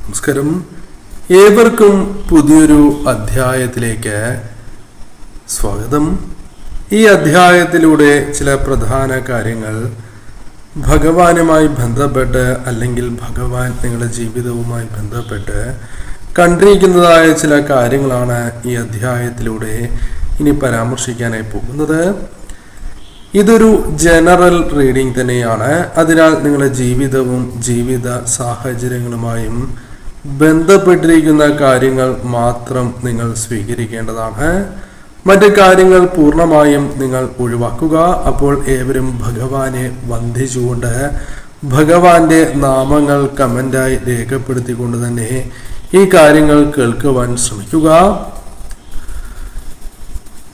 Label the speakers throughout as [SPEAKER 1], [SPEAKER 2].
[SPEAKER 1] നമസ്കാരം. ഏവർക്കും പുതിയൊരു അധ്യായത്തിലേക്ക് സ്വാഗതം. ഈ അധ്യായത്തിലൂടെ ചില പ്രധാന കാര്യങ്ങൾ ഭഗവാനുമായി ബന്ധപ്പെട്ട് അല്ലെങ്കിൽ ഭഗവാൻ നിങ്ങളുടെ ജീവിതവുമായി ബന്ധപ്പെട്ട് കണ്ടിരിക്കുന്നതായ ചില കാര്യങ്ങളാണ് ഈ അധ്യായത്തിലൂടെ ഇനി പരാമർശിക്കാനായി പോകുന്നത്. ഇതൊരു ജനറൽ റീഡിംഗ് തന്നെയാണ്. അതിനാൽ നിങ്ങളുടെ ജീവിതവും ജീവിത സാഹചര്യങ്ങളുമായും ബന്ധപ്പെട്ടിരിക്കുന്ന കാര്യങ്ങൾ മാത്രം നിങ്ങൾ സ്വീകരിക്കേണ്ടതാണ്. മറ്റു കാര്യങ്ങൾ പൂർണ്ണമായും നിങ്ങൾ ഒഴിവാക്കുക. അപ്പോൾ ഏവരും ഭഗവാനെ വന്ദിച്ചുകൊണ്ട് ഭഗവാന്റെ നാമങ്ങൾ കമൻ്റായി രേഖപ്പെടുത്തിക്കൊണ്ട് തന്നെ ഈ കാര്യങ്ങൾ കേൾക്കുവാൻ ശ്രമിക്കുക.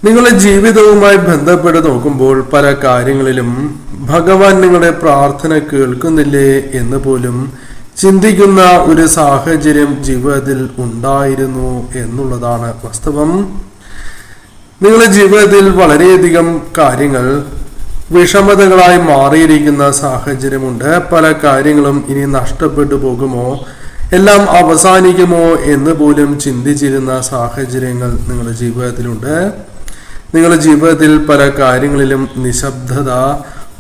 [SPEAKER 1] നിങ്ങളുടെ ജീവിതവുമായി ബന്ധപ്പെട്ട് നോക്കുമ്പോൾ പല കാര്യങ്ങളിലും ഭഗവാൻ നിങ്ങളുടെ പ്രാർത്ഥന കേൾക്കുന്നില്ലേ എന്ന് പോലും ചിന്തിക്കുന്ന ഒരു സാഹചര്യം ജീവിതത്തിൽ ഉണ്ടായിരുന്നു എന്നുള്ളതാണ് വാസ്തവം. നിങ്ങളുടെ ജീവിതത്തിൽ വളരെയധികം കാര്യങ്ങൾ വിഷമതകളായി മാറിയിരിക്കുന്ന സാഹചര്യമുണ്ട്. പല കാര്യങ്ങളും ഇനി നഷ്ടപ്പെട്ടു പോകുമോ, എല്ലാം അവസാനിക്കുമോ എന്ന് പോലും ചിന്തിച്ചിരുന്ന സാഹചര്യങ്ങൾ നിങ്ങളുടെ ജീവിതത്തിലുണ്ട്. നിങ്ങളുടെ ജീവിതത്തിൽ പല കാര്യങ്ങളിലും നിശബ്ദത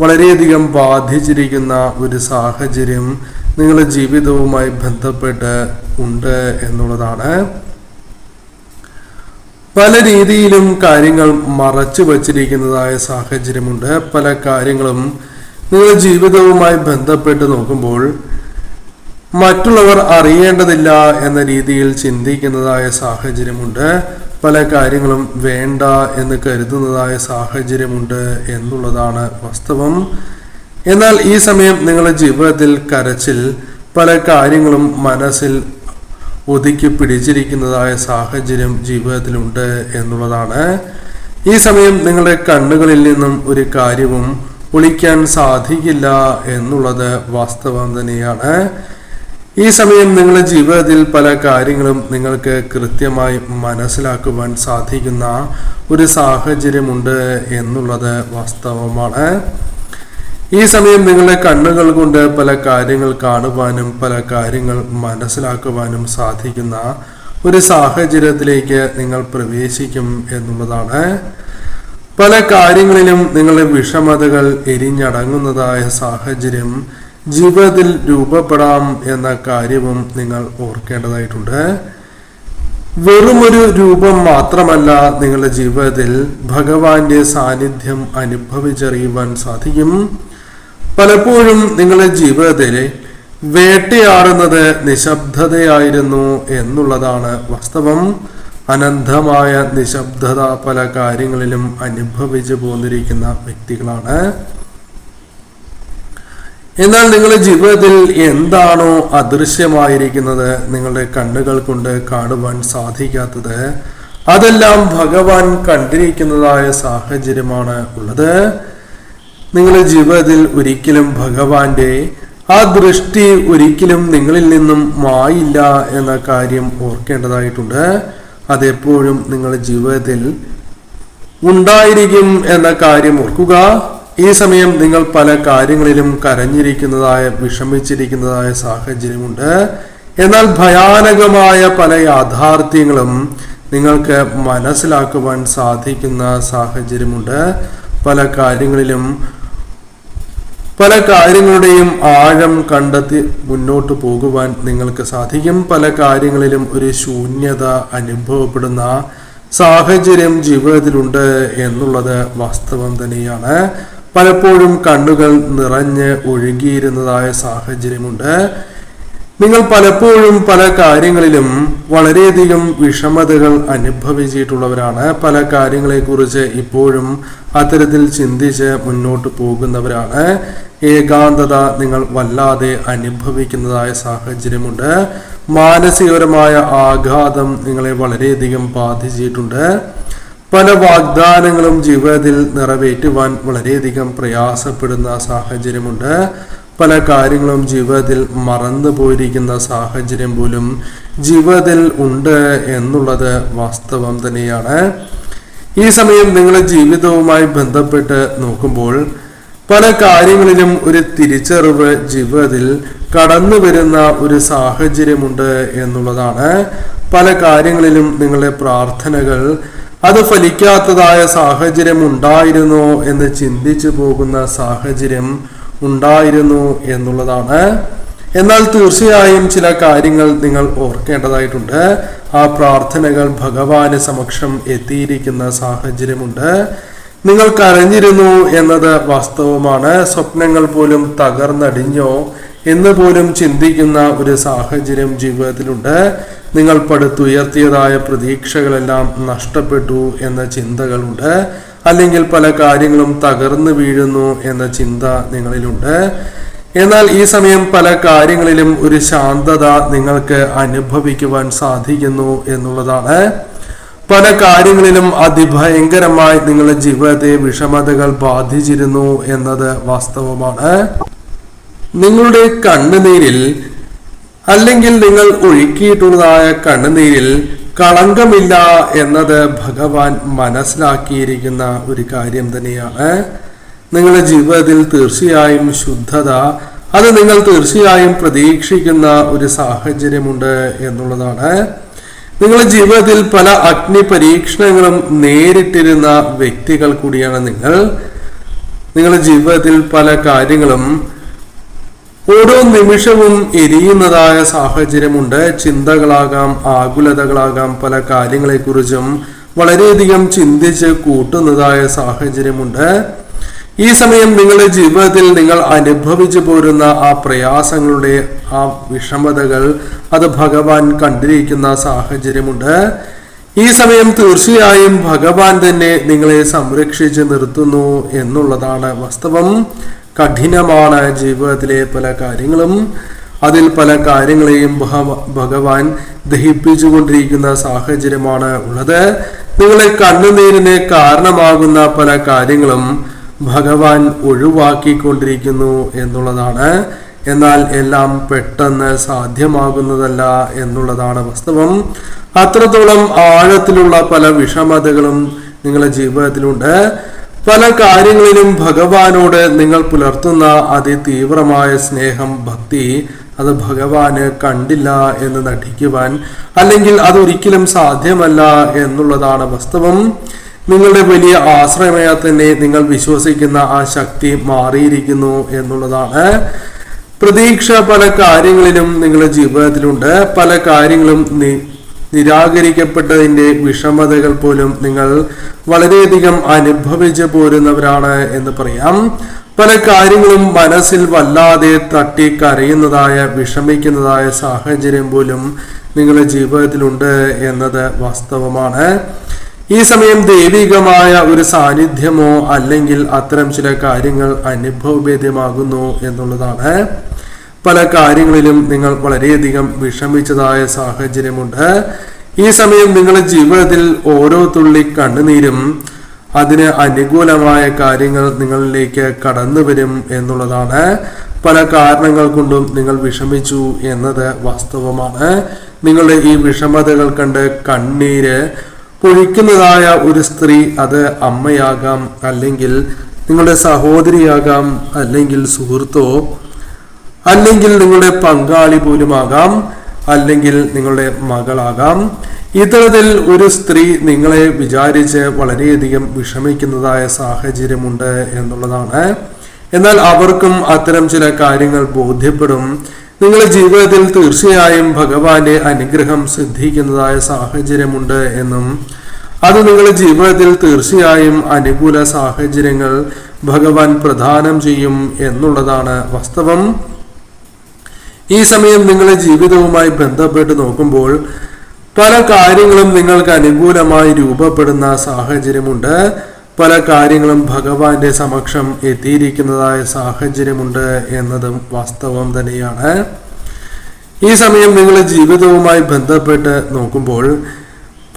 [SPEAKER 1] വളരെയധികം ബാധിച്ചിരിക്കുന്ന ഒരു സാഹചര്യം നിങ്ങളുടെ ജീവിതവുമായി ബന്ധപ്പെട്ട് ഉണ്ട് എന്നുള്ളതാണ്. പല രീതിയിലും കാര്യങ്ങൾ മറച്ചു വച്ചിരിക്കുന്നതായ സാഹചര്യമുണ്ട്. പല കാര്യങ്ങളും നിങ്ങളുടെ ജീവിതവുമായി ബന്ധപ്പെട്ട് നോക്കുമ്പോൾ മറ്റുള്ളവർ അറിയേണ്ടതില്ല എന്ന രീതിയിൽ ചിന്തിക്കുന്നതായ സാഹചര്യമുണ്ട്. പല കാര്യങ്ങളും വേണ്ട എന്ന് കരുതുന്നതായ സാഹചര്യമുണ്ട് എന്നുള്ളതാണ് വാസ്തവം. എന്നാൽ ഈ സമയം നിങ്ങളുടെ ജീവിതത്തിൽ കരച്ചിൽ, പല കാര്യങ്ങളും മനസ്സിൽ ഒതുക്കി പിടിച്ചിരിക്കുന്നതായ സാഹചര്യം ജീവിതത്തിലുണ്ട് എന്നുള്ളതാണ്. ഈ സമയം നിങ്ങളുടെ കണ്ണുകളിൽ നിന്നും ഒരു കാര്യവും ഒളിക്കാൻ സാധിക്കില്ല എന്നുള്ളത് വാസ്തവം തന്നെയാണ്. ഈ സമയം നിങ്ങളുടെ ജീവിതത്തിൽ പല കാര്യങ്ങളും നിങ്ങൾക്ക് കൃത്യമായി മനസ്സിലാക്കുവാൻ സാധിക്കുന്ന ഒരു സാഹചര്യമുണ്ട് എന്നുള്ളത് വാസ്തവമാണ്. ഈ സമയം നിങ്ങളുടെ കണ്ണുകൾ കൊണ്ട് പല കാര്യങ്ങൾ കാണുവാനും പല കാര്യങ്ങൾ മനസ്സിലാക്കുവാനും സാധിക്കുന്ന ഒരു സാഹചര്യത്തിലേക്ക് നിങ്ങൾ പ്രവേശിക്കും എന്നുള്ളതാണ്. പല കാര്യങ്ങളിലും നിങ്ങളുടെ വിഷമതകൾ എരിഞ്ഞടങ്ങുന്നതായ സാഹചര്യം ജീവിതത്തിൽ രൂപപ്പെടാം എന്ന കാര്യവും നിങ്ങൾ ഓർക്കേണ്ടതായിട്ടുണ്ട്. വെറുമൊരു രൂപം മാത്രമല്ല നിങ്ങളുടെ ജീവിതത്തിൽ ഭഗവാന്റെ സാന്നിധ്യം അനുഭവിച്ചറിയുവാൻ സാധിക്കും. പലപ്പോഴും നിങ്ങളുടെ ജീവിതത്തിൽ വേട്ടയാടുന്നത് നിശബ്ദതയായിരുന്നു എന്നുള്ളതാണ് വാസ്തവം. അനന്തമായ നിശബ്ദത പല കാര്യങ്ങളിലും അനുഭവിച്ചു പോന്നിരിക്കുന്ന വ്യക്തികളാണ്. എന്നാൽ നിങ്ങളുടെ ജീവിതത്തിൽ എന്താണോ അദൃശ്യമായിരിക്കുന്നത്, നിങ്ങളുടെ കണ്ണുകൾ കൊണ്ട് കാണുവാൻ സാധിക്കാത്തത്, അതെല്ലാം ഭഗവാൻ കണ്ടിരിക്കുന്നതായ സാഹചര്യമാണ് ഉള്ളത്. നിങ്ങളുടെ ജീവിതത്തിൽ ഒരിക്കലും ഭഗവാന്റെ ആ ദൃഷ്ടി ഒരിക്കലും നിങ്ങളിൽ നിന്നും മായില്ല എന്ന കാര്യം ഓർക്കേണ്ടതായിട്ടുണ്ട്. അതെപ്പോഴും നിങ്ങളുടെ ജീവിതത്തിൽ ഉണ്ടായിരിക്കും എന്ന കാര്യം ഓർക്കുക. ഈ സമയം നിങ്ങൾ പല കാര്യങ്ങളിലും കരഞ്ഞിരിക്കുന്നതായ വിഷമിച്ചിരിക്കുന്നതായ സാഹചര്യമുണ്ട്. എന്നാൽ ഭയാനകമായ പല യാഥാർത്ഥ്യങ്ങളും നിങ്ങൾക്ക് മനസ്സിലാക്കുവാൻ സാധിക്കുന്ന സാഹചര്യമുണ്ട്. പല കാര്യങ്ങളുടെയും ആഴം കണ്ടെത്തി മുന്നോട്ട് പോകുവാൻ നിങ്ങൾക്ക് സാധിക്കും. പല കാര്യങ്ങളിലും ഒരു ശൂന്യത അനുഭവപ്പെടുന്ന സാഹചര്യം ജീവിതത്തിലുണ്ട് എന്നുള്ളത് വാസ്തവം തന്നെയാണ്. പലപ്പോഴും കണ്ണുകൾ നിറഞ്ഞ് ഒഴുകിയിരുന്നതായ സാഹചര്യമുണ്ട്. നിങ്ങൾ പലപ്പോഴും പല കാര്യങ്ങളിലും വളരെയധികം വിഷമതകൾ അനുഭവിച്ചിട്ടുള്ളവരാണ്. പല കാര്യങ്ങളെക്കുറിച്ച് ഇപ്പോഴും അത്തരത്തിൽ ചിന്തിച്ച് മുന്നോട്ട് പോകുന്നവരാണ്. ഏകാന്തത നിങ്ങൾ വല്ലാതെ അനുഭവിക്കുന്നതായ സാഹചര്യമുണ്ട്. മാനസികപരമായ ആഘാതം നിങ്ങളെ വളരെയധികം ബാധിച്ചിട്ടുണ്ട്. പല വാഗ്ദാനങ്ങളും ജീവിതത്തിൽ നിറവേറ്റുവാൻ വളരെയധികം പ്രയാസപ്പെടുന്ന സാഹചര്യമുണ്ട്. പല കാര്യങ്ങളും ജീവിതത്തിൽ മറന്നു പോയിരിക്കുന്ന സാഹചര്യം പോലും ജീവിതത്തിൽ ഉണ്ട് എന്നുള്ളത് വാസ്തവം തന്നെയാണ്. ഈ സമയം നിങ്ങളുടെ ജീവിതവുമായി ബന്ധപ്പെട്ട് നോക്കുമ്പോൾ പല കാര്യങ്ങളിലും ഒരു തിരിച്ചറിവ് ജീവിതത്തിൽ കടന്നു വരുന്ന ഒരു സാഹചര്യമുണ്ട് എന്നുള്ളതാണ്. പല കാര്യങ്ങളിലും നിങ്ങളുടെ പ്രാർത്ഥനകൾ അത് ഫലിക്കാത്തതായ സാഹചര്യം ഉണ്ടായിരുന്നോ എന്ന് ചിന്തിച്ചു പോകുന്ന സാഹചര്യം ഉണ്ടായിരുന്നു എന്നുള്ളതാണ്. എന്നാൽ തീർച്ചയായും ചില കാര്യങ്ങൾ നിങ്ങൾ ഓർക്കേണ്ടതായിട്ടുണ്ട്. ആ പ്രാർത്ഥനകൾ ഭഗവാന് സമക്ഷം എത്തിയിരിക്കുന്ന സാഹചര്യമുണ്ട്. നിങ്ങൾ കരഞ്ഞിരുന്നു എന്നത് വാസ്തവമാണ്. സ്വപ്നങ്ങൾ പോലും തകർന്നടിഞ്ഞോ എന്ന് പോലും ചിന്തിക്കുന്ന ഒരു സാഹചര്യം ജീവിതത്തിലുണ്ട്. നിങ്ങൾ പടുത്തുയർത്തിയതായ പ്രതീക്ഷകളെല്ലാം നഷ്ടപ്പെട്ടു എന്ന ചിന്തകളുണ്ട്. അല്ലെങ്കിൽ പല കാര്യങ്ങളും തകർന്നു വീഴുന്നു എന്ന ചിന്ത നിങ്ങളിലുണ്ട്. എന്നാൽ ഈ സമയം പല കാര്യങ്ങളിലും ഒരു ശാന്തത നിങ്ങൾക്ക് അനുഭവിക്കുവാൻ സാധിക്കുന്നു എന്നുള്ളതാണ്. പല കാര്യങ്ങളിലും അതിഭയങ്കരമായി നിങ്ങളുടെ ജീവിതത്തെ വിഷമതകൾ ബാധിച്ചിരുന്നു എന്നത് വാസ്തവമാണ്. നിങ്ങളുടെ കണ്ണുനീരിൽ അല്ലെങ്കിൽ നിങ്ങൾ ഒഴുക്കിയിട്ടുള്ളതായ കണ്ണുനീരിൽ കളങ്കമില്ല എന്നത് ഭഗവാൻ മനസ്സിലാക്കിയിരിക്കുന്ന ഒരു കാര്യം തന്നെയാണ്. നിങ്ങളുടെ ജീവിതത്തിൽ തീർച്ചയായും ശുദ്ധത അത് നിങ്ങൾ തീർച്ചയായും പ്രതീക്ഷിക്കുന്ന ഒരു സാഹചര്യമുണ്ട് എന്നുള്ളതാണ്. നിങ്ങളുടെ ജീവിതത്തിൽ പല അഗ്നി പരീക്ഷണങ്ങളും നേരിട്ടിരുന്ന വ്യക്തികൾ കൂടിയാണ് നിങ്ങൾ. നിങ്ങളുടെ ജീവിതത്തിൽ പല കാര്യങ്ങളും ഓരോ നിമിഷവും എരിയുന്നതായ സാഹചര്യമുണ്ട്. ചിന്തകളാകാം, ആകുലതകളാകാം, പല കാര്യങ്ങളെക്കുറിച്ചും വളരെയധികം ചിന്തിച്ച് കൂട്ടുന്നതായ സാഹചര്യമുണ്ട്. ഈ സമയം നിങ്ങളുടെ ജീവിതത്തിൽ നിങ്ങൾ അനുഭവിച്ചു പോരുന്ന ആ പ്രയാസങ്ങളുടെ ആ വിഷമതകൾ അത് ഭഗവാൻ കണ്ടിരിക്കുന്ന സാഹചര്യമുണ്ട്. ഈ സമയം തീർച്ചയായും ഭഗവാൻ തന്നെ നിങ്ങളെ സംരക്ഷിച്ച് നിർത്തുന്നു എന്നുള്ളതാണ് വാസ്തവം. കഠിനമാണ് ജീവിതത്തിലെ പല കാര്യങ്ങളും. അതിൽ പല കാര്യങ്ങളെയും ഭഗവാൻ ദഹിപ്പിച്ചുകൊണ്ടിരിക്കുന്ന സാഹചര്യമാണ് ഉള്ളത്. നിങ്ങളെ കണ്ണുനീരിന് കാരണമാകുന്ന പല കാര്യങ്ങളും ഭഗവാൻ ഒഴിവാക്കിക്കൊണ്ടിരിക്കുന്നു എന്നുള്ളതാണ്. എന്നാൽ എല്ലാം പെട്ടെന്ന് സാധ്യമാകുന്നതല്ല എന്നുള്ളതാണ് വാസ്തവം. അത്രത്തോളം ആഴത്തിലുള്ള പല വിഷമതകളും നിങ്ങളുടെ ജീവിതത്തിലുണ്ട്. പല കാര്യങ്ങളിലും ഭഗവാനോട് നിങ്ങൾ പുലർത്തുന്ന അതിതീവ്രമായ സ്നേഹം, ഭക്തി അത് ഭഗവാന് കണ്ടില്ല എന്ന് നടിക്കുവാൻ അല്ലെങ്കിൽ അതൊരിക്കലും സാധ്യമല്ല എന്നുള്ളതാണ് വാസ്തവം. നിങ്ങളുടെ വലിയ ആശ്രയമായ തന്നെ നിങ്ങൾ വിശ്വസിക്കുന്ന ആ ശക്തി മാറിയിരിക്കുന്നു എന്നുള്ളതാണ്. പ്രതീക്ഷ പല കാര്യങ്ങളിലും നിങ്ങളുടെ ജീവിതത്തിലുണ്ട്. പല കാര്യങ്ങളും നിരാകരിക്കപ്പെട്ടതിൻ്റെ വിഷമതകൾ പോലും നിങ്ങൾ വളരെയധികം അനുഭവിച്ചു പോരുന്നവരാണ് എന്ന് പറയാം. പല കാര്യങ്ങളും മനസ്സിൽ വല്ലാതെ തട്ടി കരയുന്നതായ വിഷമിക്കുന്നതായ സാഹചര്യം പോലും നിങ്ങളുടെ ജീവിതത്തിലുണ്ട് എന്നത് വാസ്തവമാണ്. ഈ സമയം ദൈവികമായ ഒരു സാന്നിധ്യമോ അല്ലെങ്കിൽ അത്തരം ചില കാര്യങ്ങൾ അനുഭവഭേദ്യമാകുന്നു എന്നുള്ളതാണ്. പല കാര്യങ്ങളിലും നിങ്ങൾ വളരെയധികം വിഷമിച്ചതായ സാഹചര്യമുണ്ട്. ഈ സമയം നിങ്ങളുടെ ജീവിതത്തിൽ ഓരോ തുള്ളി കണ്ണുനീരും അതിന് അനുകൂലമായ കാര്യങ്ങൾ നിങ്ങളിലേക്ക് കടന്നു വരും എന്നുള്ളതാണ്. പല കാരണങ്ങൾ കൊണ്ടും നിങ്ങൾ വിഷമിച്ചു എന്നത് വാസ്തവമാണ്. നിങ്ങളുടെ ഈ വിഷമതകൾ കണ്ട് കണ്ണീര് പൊഴിക്കുന്നതായ ഒരു സ്ത്രീ, അത് അമ്മയാകാം, അല്ലെങ്കിൽ നിങ്ങളുടെ സഹോദരിയാകാം, അല്ലെങ്കിൽ സുഹൃത്തോ, അല്ലെങ്കിൽ നിങ്ങളുടെ പങ്കാളി പോലുമാകാം, അല്ലെങ്കിൽ നിങ്ങളുടെ മകളാകാം. ഇത്തരത്തിൽ ഒരു സ്ത്രീ നിങ്ങളെ വിചാരിച്ച് വളരെയധികം വിഷമിക്കുന്നതായ സാഹചര്യമുണ്ട് എന്നുള്ളതാണ്. എന്നാൽ അവർക്കും അത്തരം ചില കാര്യങ്ങൾ ബോധ്യപ്പെടും. നിങ്ങളുടെ ജീവിതത്തിൽ തീർച്ചയായും ഭഗവാന്റെ അനുഗ്രഹം സിദ്ധിക്കുന്നതായ സാഹചര്യമുണ്ട് എന്നും അത് നിങ്ങളുടെ ജീവിതത്തിൽ തീർച്ചയായും അനുകൂല സാഹചര്യങ്ങൾ ഭഗവാൻ പ്രദാനം ചെയ്യും എന്നുള്ളതാണ് വാസ്തവം. ഈ സമയം നിങ്ങളുടെ ജീവിതവുമായി ബന്ധപ്പെട്ട് നോക്കുമ്പോൾ പല കാര്യങ്ങളും നിങ്ങൾക്ക് അനുകൂലമായി രൂപപ്പെടുന്ന സാഹചര്യമുണ്ട്. പല കാര്യങ്ങളും ഭഗവാന്റെ സമക്ഷം എത്തിയിരിക്കുന്നതായ സാഹചര്യമുണ്ട് എന്നതും വാസ്തവം തന്നെയാണ്. ഈ സമയം നിങ്ങളുടെ ജീവിതവുമായി ബന്ധപ്പെട്ട് നോക്കുമ്പോൾ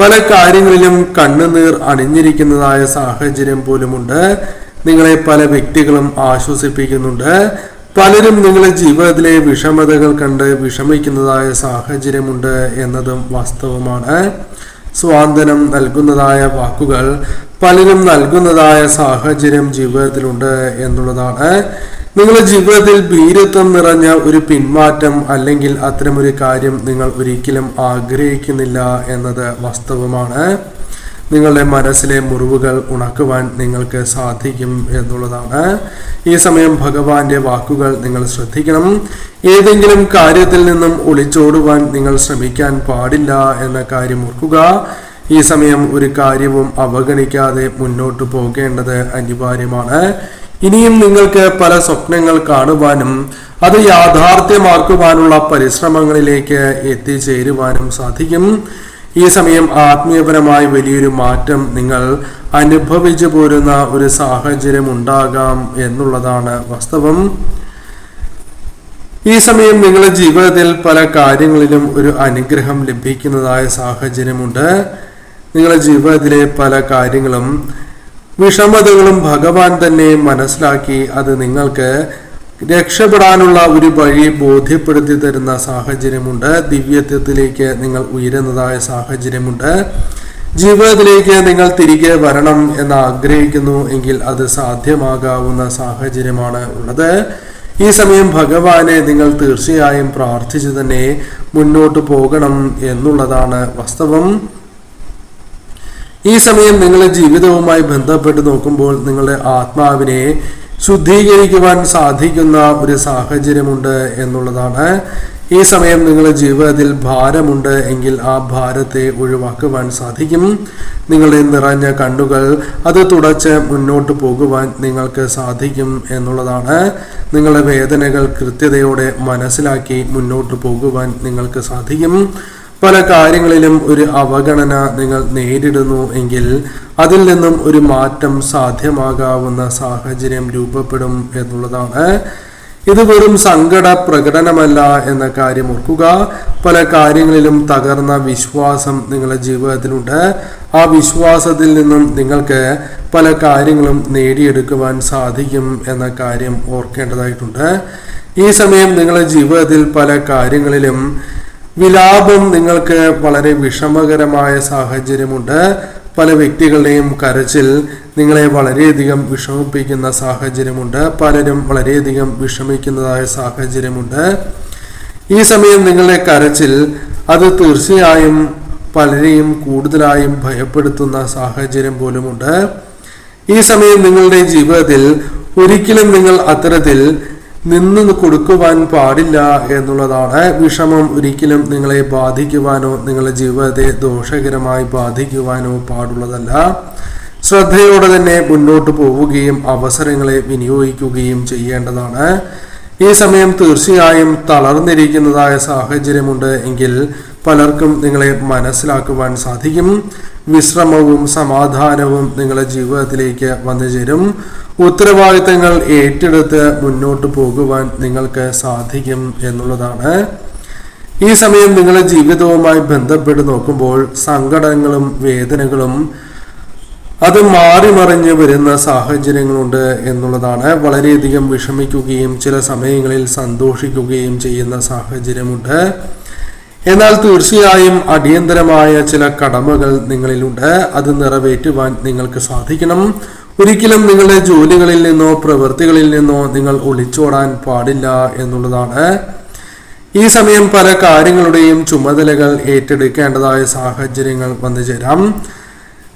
[SPEAKER 1] പല കാര്യങ്ങളിലും കണ്ണുനീർ അണിഞ്ഞിരിക്കുന്നതായ സാഹചര്യം പോലുമുണ്ട്. നിങ്ങളെ പല വ്യക്തികളും ആശ്വസിപ്പിക്കുന്നുണ്ട്. പലരും നിങ്ങളുടെ ജീവിതത്തിലെ വിഷമതകൾ കണ്ട് വിഷമിക്കുന്നതായ സാഹചര്യമുണ്ട് എന്നതും വാസ്തവമാണ്. സ്വാന്തനം നൽകുന്നതായ വാക്കുകൾ പലരും നൽകുന്നതായ സാഹചര്യം ജീവിതത്തിലുണ്ട് എന്നുള്ളതാണ്. നിങ്ങളുടെ ജീവിതത്തിൽ ഭീരുത്വം നിറഞ്ഞ ഒരു പിന്മാറ്റം അല്ലെങ്കിൽ അത്തരമൊരു കാര്യം നിങ്ങൾ ഒരിക്കലും ആഗ്രഹിക്കുന്നില്ല എന്നത് വാസ്തവമാണ്. നിങ്ങളുടെ മനസ്സിലെ മുറിവുകൾ ഉണക്കുവാൻ നിങ്ങൾക്ക് സാധിക്കും എന്നുള്ളതാണ്. ഈ സമയം ഭഗവാന്റെ വാക്കുകൾ നിങ്ങൾ ശ്രദ്ധിക്കണം. ഏതെങ്കിലും കാര്യത്തിൽ നിന്നും ഒളിച്ചോടുവാൻ നിങ്ങൾ ശ്രമിക്കാൻ പാടില്ല എന്ന കാര്യം ഓർക്കുക. ഈ സമയം ഒരു കാര്യവും അവഗണിക്കാതെ മുന്നോട്ട് പോകേണ്ടത് അനിവാര്യമാണ്. ഇനിയും നിങ്ങൾക്ക് പല സ്വപ്നങ്ങൾ കാണുവാനും അത് യാഥാർത്ഥ്യമാക്കുവാനുള്ള പരിശ്രമങ്ങളിലേക്ക് എത്തിച്ചേരുവാനും സാധിക്കും. ഈ സമയം ആത്മീയപരമായി വലിയൊരു മാറ്റം നിങ്ങൾ അനുഭവിച്ചു പോരുന്ന ഒരു സാഹചര്യം ഉണ്ടാകാം എന്നുള്ളതാണ് വാസ്തവം. ഈ സമയം നിങ്ങളുടെ ജീവിതത്തിൽ പല കാര്യങ്ങളിലും ഒരു അനുഗ്രഹം ലഭിക്കുന്നതായ സാഹചര്യമുണ്ട്. നിങ്ങളുടെ ജീവിതത്തിലെ പല കാര്യങ്ങളും വിഷമതകളും ഭഗവാൻ തന്നെ മനസ്സിലാക്കി അത് നിങ്ങൾക്ക് രക്ഷപ്പെടാനുള്ള ഒരു വഴി ബോധ്യപ്പെടുത്തി തരുന്ന സാഹചര്യമുണ്ട്. ദിവ്യത്വത്തിലേക്ക് നിങ്ങൾ ഉയരുന്നതായ സാഹചര്യമുണ്ട്. ജീവിതത്തിലേക്ക് നിങ്ങൾ തിരികെ വരണം എന്ന് ആഗ്രഹിക്കുന്നു എങ്കിൽ അത് സാധ്യമാകാവുന്ന സാഹചര്യമാണ് ഉള്ളത്. ഈ സമയം ഭഗവാനെ നിങ്ങൾ തീർച്ചയായും പ്രാർത്ഥിച്ചു തന്നെ മുന്നോട്ട് പോകണം എന്നുള്ളതാണ് വാസ്തവം. ഈ സമയം നിങ്ങളുടെ ജീവിതവുമായി ബന്ധപ്പെട്ട് നോക്കുമ്പോൾ നിങ്ങളുടെ ആത്മാവിനെ ശുദ്ധീകരിക്കുവാൻ സാധിക്കുന്ന ഒരു സാഹചര്യമുണ്ട് എന്നുള്ളതാണ്. ഈ സമയം നിങ്ങളുടെ ജീവിതത്തിൽ ഭാരമുണ്ട് എങ്കിൽ ആ ഭാരത്തെ ഒഴിവാക്കുവാൻ സാധിക്കും. നിങ്ങളുടെ നിറഞ്ഞ കണ്ണുകൾ അത് തുടച്ച് മുന്നോട്ട് പോകുവാൻ നിങ്ങൾക്ക് സാധിക്കും എന്നുള്ളതാണ്. നിങ്ങളുടെ വേദനകൾ കൃത്യതയോടെ മനസ്സിലാക്കി മുന്നോട്ട് പോകുവാൻ നിങ്ങൾക്ക് സാധിക്കും. പല കാര്യങ്ങളിലും ഒരു അവഗണന നിങ്ങൾ നേരിടുന്നു എങ്കിൽ അതിൽ നിന്നും ഒരു മാറ്റം സാധ്യമാകാവുന്ന സാഹചര്യം രൂപപ്പെടും എന്നുള്ളതാണ്. ഇത് വെറും സങ്കട പ്രകടനമല്ല എന്ന കാര്യം ഓർക്കുക. പല കാര്യങ്ങളിലും തകർന്ന വിശ്വാസം നിങ്ങളുടെ ജീവിതത്തിലുണ്ട്. ആ വിശ്വാസത്തിൽ നിന്നും നിങ്ങൾക്ക് പല കാര്യങ്ങളും നേടിയെടുക്കുവാൻ സാധിക്കും എന്ന കാര്യം ഓർക്കേണ്ടതായിട്ടുണ്ട്. ഈ സമയം നിങ്ങളുടെ ജീവിതത്തിൽ പല കാര്യങ്ങളിലും വിലാപം നിങ്ങൾക്ക് വളരെ വിഷമകരമായ സാഹചര്യമുണ്ട്. പല വ്യക്തികളുടെയും കരച്ചിൽ നിങ്ങളെ വളരെയധികം വിഷമിപ്പിക്കുന്ന സാഹചര്യമുണ്ട്. പലരും വളരെയധികം വിഷമിക്കുന്നതായ സാഹചര്യമുണ്ട്. ഈ സമയം നിങ്ങളുടെ കരച്ചിൽ അത് തീർച്ചയായും പലരെയും കൂടുതലായും ഭയപ്പെടുത്തുന്ന സാഹചര്യം പോലുമുണ്ട്. ഈ സമയം നിങ്ങളുടെ ജീവിതത്തിൽ ഒരിക്കലും നിങ്ങൾ അത്തരത്തിൽ നിന്ന് കൊടുക്കുവാൻ പാടില്ല എന്നുള്ളതാണ്. വിഷമം ഒരിക്കലും നിങ്ങളെ ബാധിക്കുവാനോ നിങ്ങളുടെ ജീവിതത്തെ ദോഷകരമായി ബാധിക്കുവാനോ പാടുള്ളതല്ല. ശ്രദ്ധയോടെ തന്നെ മുന്നോട്ട് പോവുകയും അവസരങ്ങളെ വിനിയോഗിക്കുകയും ചെയ്യേണ്ടതാണ്. ഈ സമയം തീർച്ചയായും തളർന്നിരിക്കുന്നതായ സാഹചര്യമുണ്ട് എങ്കിൽ പലർക്കും നിങ്ങളെ മനസ്സിലാക്കുവാൻ സാധിക്കും. വിശ്രമവും സമാധാനവും നിങ്ങളുടെ ജീവിതത്തിലേക്ക് വന്നു ചേരും. ഉത്തരവാദിത്തങ്ങൾ ഏറ്റെടുത്ത് മുന്നോട്ട് പോകുവാൻ നിങ്ങൾക്ക് സാധിക്കും എന്നുള്ളതാണ്. ഈ സമയം നിങ്ങളുടെ ജീവിതവുമായി ബന്ധപ്പെട്ട് നോക്കുമ്പോൾ സങ്കടങ്ങളും വേദനകളും അത് മാറിമറിഞ്ഞ് വരുന്ന സാഹചര്യങ്ങളുണ്ട് എന്നുള്ളതാണ്. വളരെയധികം വിഷമിക്കുകയും ചില സമയങ്ങളിൽ സന്തോഷിക്കുകയും ചെയ്യുന്ന സാഹചര്യമുണ്ട്. എന്നാൽ തീർച്ചയായും അടിയന്തരമായ ചില കടമകൾ നിങ്ങളിലുണ്ട്. അത് നിറവേറ്റുവാൻ നിങ്ങൾക്ക് സാധിക്കണം. ഒരിക്കലും നിങ്ങളുടെ ജോലികളിൽ നിന്നോ പ്രവൃത്തികളിൽ നിന്നോ നിങ്ങൾ ഒളിച്ചോടാൻ പാടില്ല എന്നുള്ളതാണ്. ഈ സമയം പല കാര്യങ്ങളുടെയും ചുമതലകൾ ഏറ്റെടുക്കേണ്ടതായ സാഹചര്യങ്ങൾ വന്നു ചേരാം.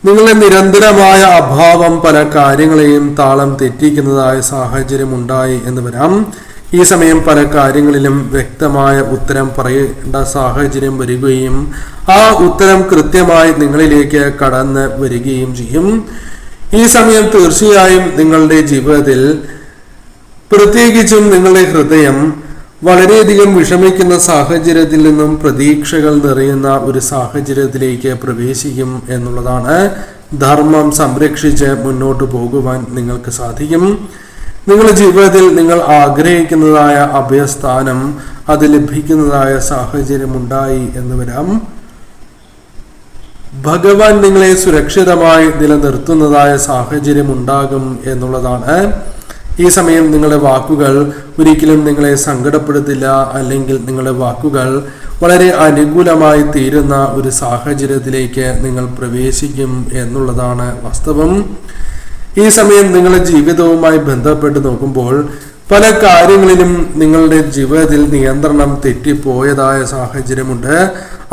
[SPEAKER 1] നിങ്ങളുടെ നിരന്തരമായ അഭാവം പല കാര്യങ്ങളെയും താളം തെറ്റിക്കുന്നതായ സാഹചര്യം ഉണ്ടായി എന്ന് വരാം. ഈ സമയം പല കാര്യങ്ങളിലും വ്യക്തമായ ഉത്തരം പറയേണ്ട സാഹചര്യം വരികയും ആ ഉത്തരം കൃത്യമായി നിങ്ങളിലേക്ക് കടന്ന് വരികയും ചെയ്യും. ഈ സമയം തീർച്ചയായും നിങ്ങളുടെ ജീവിതത്തിൽ പ്രത്യേകിച്ചും നിങ്ങളുടെ ഹൃദയം വളരെയധികം വിഷമിക്കുന്ന സാഹചര്യത്തിൽ നിന്നും പ്രതീക്ഷകൾ നിറയുന്ന ഒരു സാഹചര്യത്തിലേക്ക് പ്രവേശിക്കും എന്നുള്ളതാണ്. ധർമ്മം സംരക്ഷിച്ച് മുന്നോട്ട് പോകുവാൻ നിങ്ങൾക്ക് സാധിക്കും. നിങ്ങളുടെ ജീവിതത്തിൽ നിങ്ങൾ ആഗ്രഹിക്കുന്നതായ അഭയസ്ഥാനം അത് ലഭിക്കുന്നതായ സാഹചര്യം ഉണ്ടായി എന്ന് വരാം. ഭഗവാൻ നിങ്ങളെ സുരക്ഷിതമായി നിലനിർത്തുന്നതായ സാഹചര്യം ഉണ്ടാകും എന്നുള്ളതാണ്. ഈ സമയം നിങ്ങളുടെ വാക്കുകൾ ഒരിക്കലും നിങ്ങളെ സങ്കടപ്പെടുത്തില്ല, അല്ലെങ്കിൽ നിങ്ങളുടെ വാക്കുകൾ വളരെ അനുകൂലമായി തീരുന്ന ഒരു സാഹചര്യത്തിലേക്ക് നിങ്ങൾ പ്രവേശിക്കും എന്നുള്ളതാണ് വാസ്തവം. ഈ സമയം നിങ്ങളുടെ ജീവിതവുമായി ബന്ധപ്പെട്ട് നോക്കുമ്പോൾ പല കാര്യങ്ങളിലും നിങ്ങളുടെ ജീവിതത്തിൽ നിയന്ത്രണം തെറ്റിപ്പോയതായ സാഹചര്യമുണ്ട്.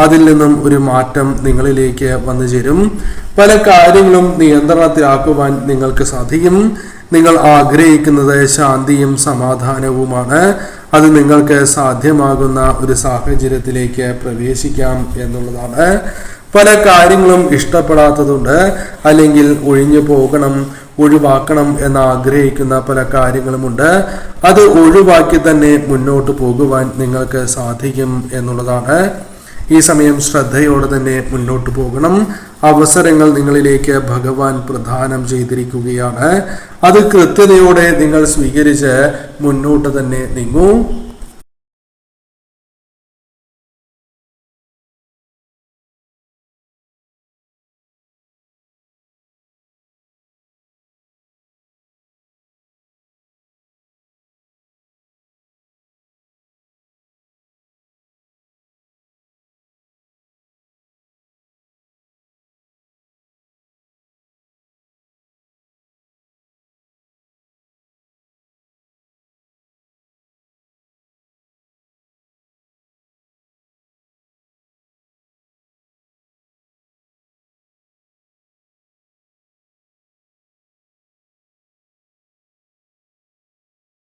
[SPEAKER 1] അതിൽ നിന്നും ഒരു മാറ്റം നിങ്ങളിലേക്ക് വന്നു ചേരും. പല കാര്യങ്ങളും നിയന്ത്രണത്തിലാക്കുവാൻ നിങ്ങൾക്ക് സാധിക്കും. നിങ്ങൾ ആഗ്രഹിക്കുന്നത് ശാന്തിയും സമാധാനവുമാണ്. അത് നിങ്ങൾക്ക് സാധ്യമാകുന്ന ഒരു സാഹചര്യത്തിലേക്ക് പ്രവേശിക്കാം എന്നുള്ളതാണ്. പല കാര്യങ്ങളും ഇഷ്ടപ്പെടാത്തതുണ്ട്, അല്ലെങ്കിൽ ഒഴിഞ്ഞു പോകണം, ഒഴിവാക്കണം എന്ന് ആഗ്രഹിക്കുന്ന പല കാര്യങ്ങളുമുണ്ട്. അത് ഒഴിവാക്കി തന്നെ മുന്നോട്ട് പോകുവാൻ നിങ്ങൾക്ക് സാധിക്കും എന്നുള്ളതാണ്. ഈ സമയം ശ്രദ്ധയോടെ തന്നെ മുന്നോട്ട് പോകണം. അവസരങ്ങൾ നിങ്ങളിലേക്ക് ഭഗവാൻ പ്രദാനം ചെയ്തിരിക്കുകയാണ്. അത് കൃത്യതയോടെ നിങ്ങൾ സ്വീകരിച്ച് മുന്നോട്ട് തന്നെ നീങ്ങൂ.